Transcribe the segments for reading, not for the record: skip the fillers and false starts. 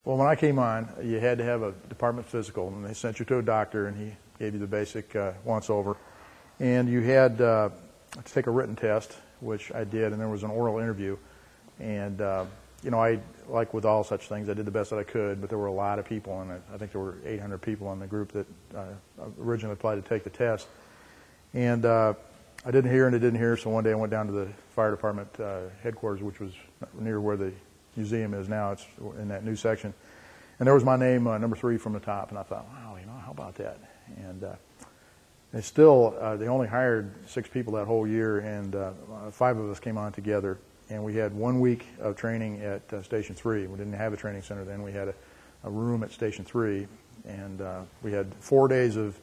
Well, when I came on, you had to have a department physical, and they sent you to a doctor, and he gave you the basic once-over. And you had to take a written test, which I did, and there was an oral interview. And, you know, like with all such things, I did the best that I could, but there were a lot of people in it. I think there were 800 people in the group that originally applied to take the test. And I didn't hear and I didn't hear, so one day I went down to the fire department headquarters, which was near where the museum is now. It's in that new section. And there was my name, number 3 from the top, and I thought, wow, you know, how about that? And they only hired 6 people that whole year, and 5 of us came on together. And we had 1 week of training at Station 3. We didn't have a training center then. We had a room at Station 3, and we had 4 days of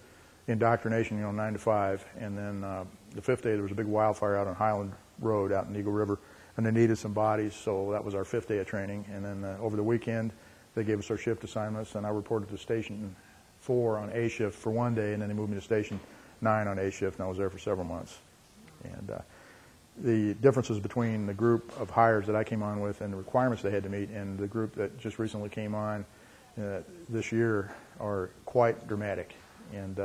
indoctrination, you know, 9 to 5. And then the 5th day, there was a big wildfire out on Highland Road out in Eagle River, and they needed some bodies, so that was our 5th day of training. And then over the weekend, they gave us our shift assignments, and I reported to Station 4 on A shift for 1 day, and then they moved me to Station 9 on A shift, and I was there for several months. And the differences between the group of hires that I came on with and the requirements they had to meet and the group that just recently came on this year are quite dramatic. And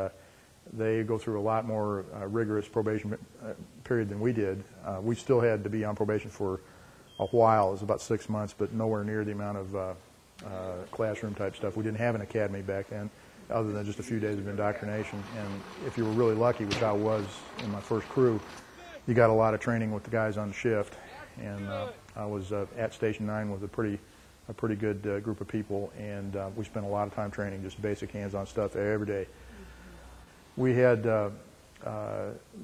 they go through a lot more rigorous probation period than we did. We still had to be on probation for a while. It was about 6 months, but nowhere near the amount of classroom type stuff. We didn't have an academy back then, other than just a few days of indoctrination. And if you were really lucky, which I was in my first crew, you got a lot of training with the guys on shift. And I was at Station 9 with a pretty good group of people, and we spent a lot of time training, just basic hands-on stuff every day. We had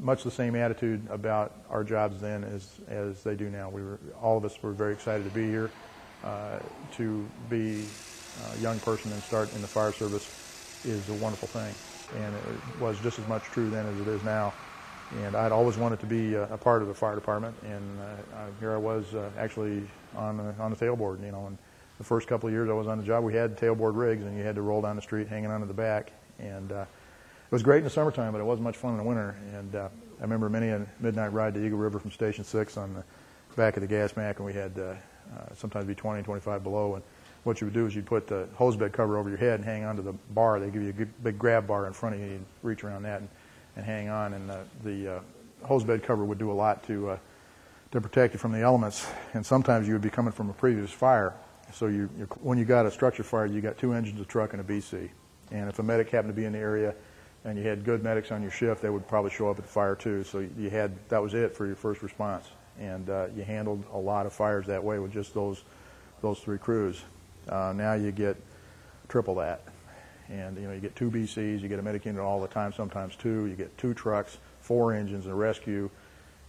much the same attitude about our jobs then as they do now. All of us were very excited to be here. To be a young person and start in the fire service is a wonderful thing, and it was just as much true then as it is now. And I'd always wanted to be a part of the fire department, and here I was actually on the tailboard. You know, and the first couple of years I was on the job, we had tailboard rigs, and you had to roll down the street hanging onto the back. And it was great in the summertime, but it wasn't much fun in the winter. And I remember many a midnight ride to Eagle River from Station 6 on the back of the gas mack, and we had sometimes be 20, 25 below. And what you would do is you'd put the hose bed cover over your head and hang onto the bar. They give you a big grab bar in front of you. You'd reach around that and hang on. And the hose bed cover would do a lot to protect you from the elements. And sometimes you would be coming from a previous fire. So when you got a structure fire, you got 2 engines, a truck, and a BC. And if a medic happened to be in the area and you had good medics on your shift, they would probably show up at the fire too. So that was it for your first response. And you handled a lot of fires that way with just those 3 crews. Now you get triple that. And you get 2 BCs, you get a medic unit all the time, sometimes 2. You get 2 trucks, 4 engines, a rescue.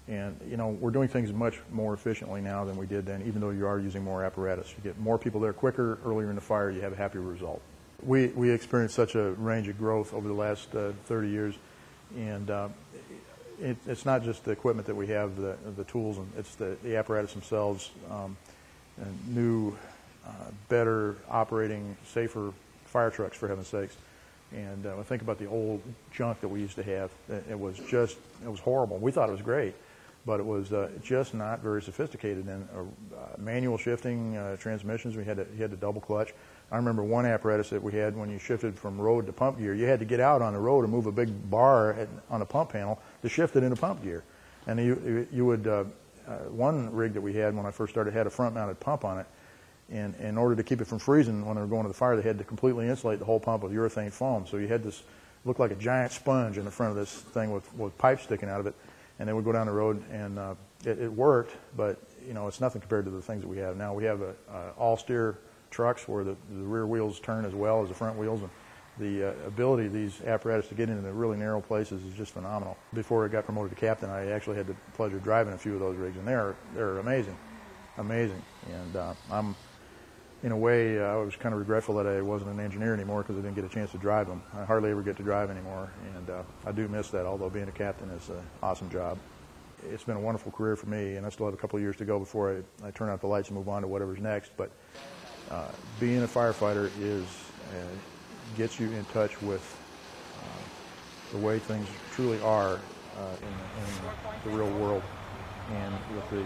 And we're doing things much more efficiently now than we did then, even though you are using more apparatus. You get more people there quicker, earlier in the fire, you have a happier result. We experienced such a range of growth over the last 30 years, and it's not just the equipment that we have, the tools, and it's the apparatus themselves, and new, better operating, safer fire trucks, for heaven's sakes. And I think about the old junk that we used to have. It was horrible. We thought it was great, but it was just not very sophisticated. And manual shifting transmissions, you had to double clutch. I remember one apparatus that we had when you shifted from road to pump gear. You had to get out on the road and move a big bar on the pump panel to shift it into pump gear. And you would one rig that we had when I first started had a front-mounted pump on it. And in order to keep it from freezing when they were going to the fire, they had to completely insulate the whole pump with urethane foam. So you had this, looked like a giant sponge in the front of this thing with pipes sticking out of it. And they would go down the road, and it worked, but it's nothing compared to the things that we have now. We have all-steer trucks where the rear wheels turn as well as the front wheels, and the ability of these apparatus to get into the really narrow places is just phenomenal. Before I got promoted to captain, I actually had the pleasure of driving a few of those rigs, and they're amazing, amazing. And I'm, in a way, I was kind of regretful that I wasn't an engineer anymore because I didn't get a chance to drive them. I hardly ever get to drive anymore, and I do miss that, although being a captain is an awesome job. It's been a wonderful career for me, and I still have a couple of years to go before I turn out the lights and move on to whatever's next. But being a firefighter gets you in touch with the way things truly are in the real world, and with the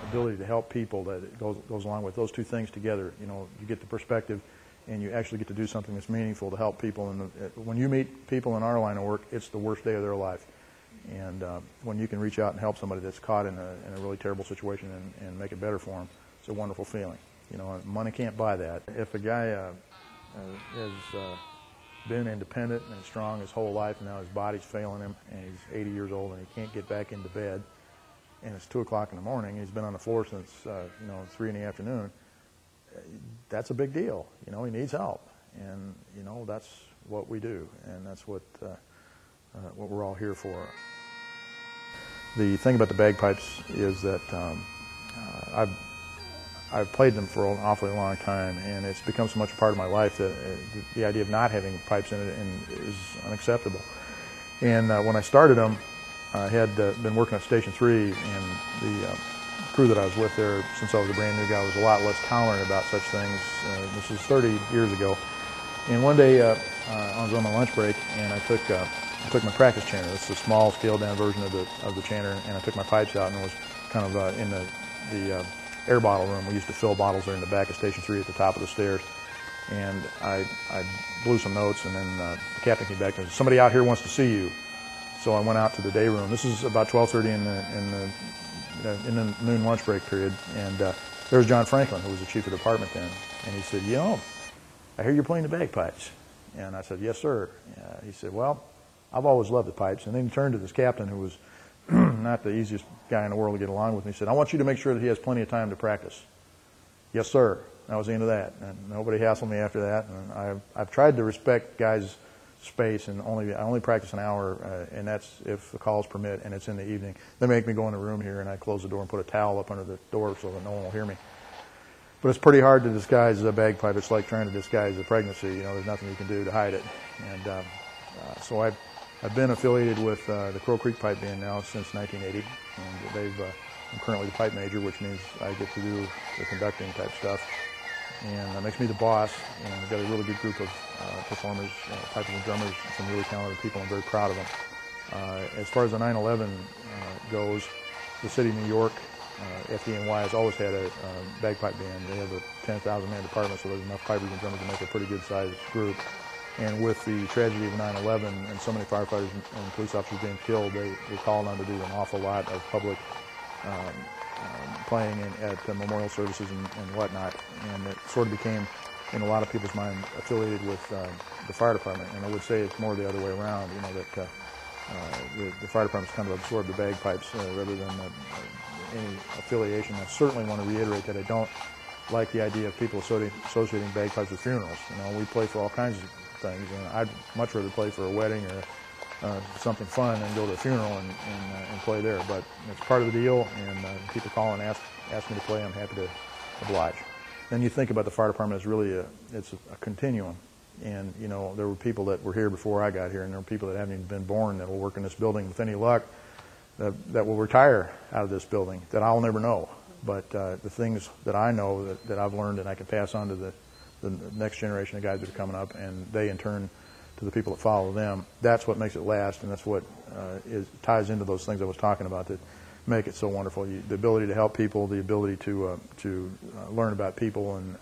ability to help people that goes along with those two things together. You know, you get the perspective, and you actually get to do something that's meaningful to help people. And when you meet people in our line of work, it's the worst day of their life. And when you can reach out and help somebody that's caught in a really terrible situation and make it better for them, it's a wonderful feeling. You know, money can't buy that. If a guy has been independent and strong his whole life, and now his body's failing him, and he's 80 years old, and he can't get back into bed, and it's 2 o'clock in the morning, he's been on the floor since 3 in the afternoon, that's a big deal. You know, he needs help, and you know, that's what we do, and that's what we're all here for. The thing about the bagpipes is that I've played them for an awfully long time, and it's become so much a part of my life that the idea of not having pipes in it is unacceptable. And when I started them, I had been working at Station 3, and the crew that I was with there, since I was a brand new guy, was a lot less tolerant about such things. This was 30 years ago. And one day I was on my lunch break, and I took my practice chanter. This is a small, scaled-down version of the chanter, and I took my pipes out, and it was kind of in the air bottle room. We used to fill bottles there in the back of Station 3 at the top of the stairs. And I blew some notes, and then the captain came back and said, "Somebody out here wants to see you." So I went out to the day room. This is about 12:30 in the noon lunch break period, and there was John Franklin, who was the chief of the department then, and he said, "You know, I hear you're playing the bagpipes." And I said, "Yes, sir." He said, "Well, I've always loved the pipes." And then he turned to this captain, who was not the easiest guy in the world to get along with, and he said, "I want you to make sure that he has plenty of time to practice." "Yes, sir." That was the end of that, and nobody hassled me after that. And I've tried to respect guys' space, and I only practice an hour, and that's if the calls permit, and it's in the evening. They make me go in the room here, and I close the door and put a towel up under the door so that no one will hear me. But it's pretty hard to disguise a bagpipe. It's like trying to disguise a pregnancy. You know, there's nothing you can do to hide it. And so I've been affiliated with the Crow Creek Pipe Band now since 1980, and I'm currently the pipe major, which means I get to do the conducting type stuff. And that makes me the boss, and we've got a really good group of performers, pipers and drummers, some really talented people. I'm very proud of them. As far as the 9/11 goes, the city of New York, FDNY, has always had a bagpipe band. They have a 10,000-man department, so there's enough pipers and drummers to make a pretty good-sized group. And with the tragedy of 9/11 and so many firefighters and police officers being killed, they called on to do an awful lot of public playing at memorial services and whatnot, and it sort of became, in a lot of people's mind, affiliated with the fire department. And I would say it's more the other way around, you know, that the fire department's kind of absorbed the bagpipes rather than any affiliation. I certainly want to reiterate that I don't like the idea of people associating bagpipes with funerals. You know, we play for all kinds of things, and I'd much rather play for a wedding or something fun and go to a funeral and play there. But it's part of the deal, and people call and ask me to play. I'm happy to oblige. Then you think about the fire department as really it's a continuum. And, you know, there were people that were here before I got here, and there were people that haven't even been born that will work in this building with any luck that will retire out of this building that I'll never know. But the things that I know that I've learned and I can pass on to the next generation of guys that are coming up, and they in turn to the people that follow them, that's what makes it last, and that's what ties into those things I was talking about that make it so wonderful. The ability to help people, the ability to learn about people and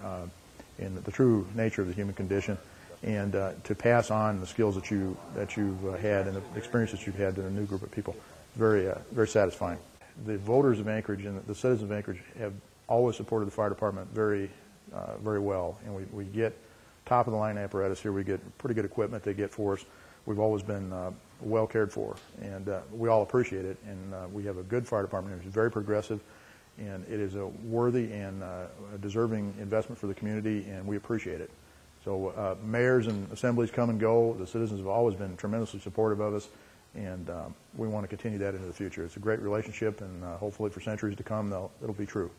the true nature of the human condition, and to pass on the skills that you've had and the experiences you've had to a new group of people. Very satisfying. The voters of Anchorage and the citizens of Anchorage have always supported the fire department very well, and we get top-of-the-line apparatus here. We get pretty good equipment they get for us. We've always been well cared for, and we all appreciate it. And we have a good fire department here. It's very progressive, and it is a worthy and a deserving investment for the community, and we appreciate it. So mayors and assemblies come and go. The citizens have always been tremendously supportive of us, and we want to continue that into the future. It's a great relationship, and hopefully for centuries to come, it'll be true.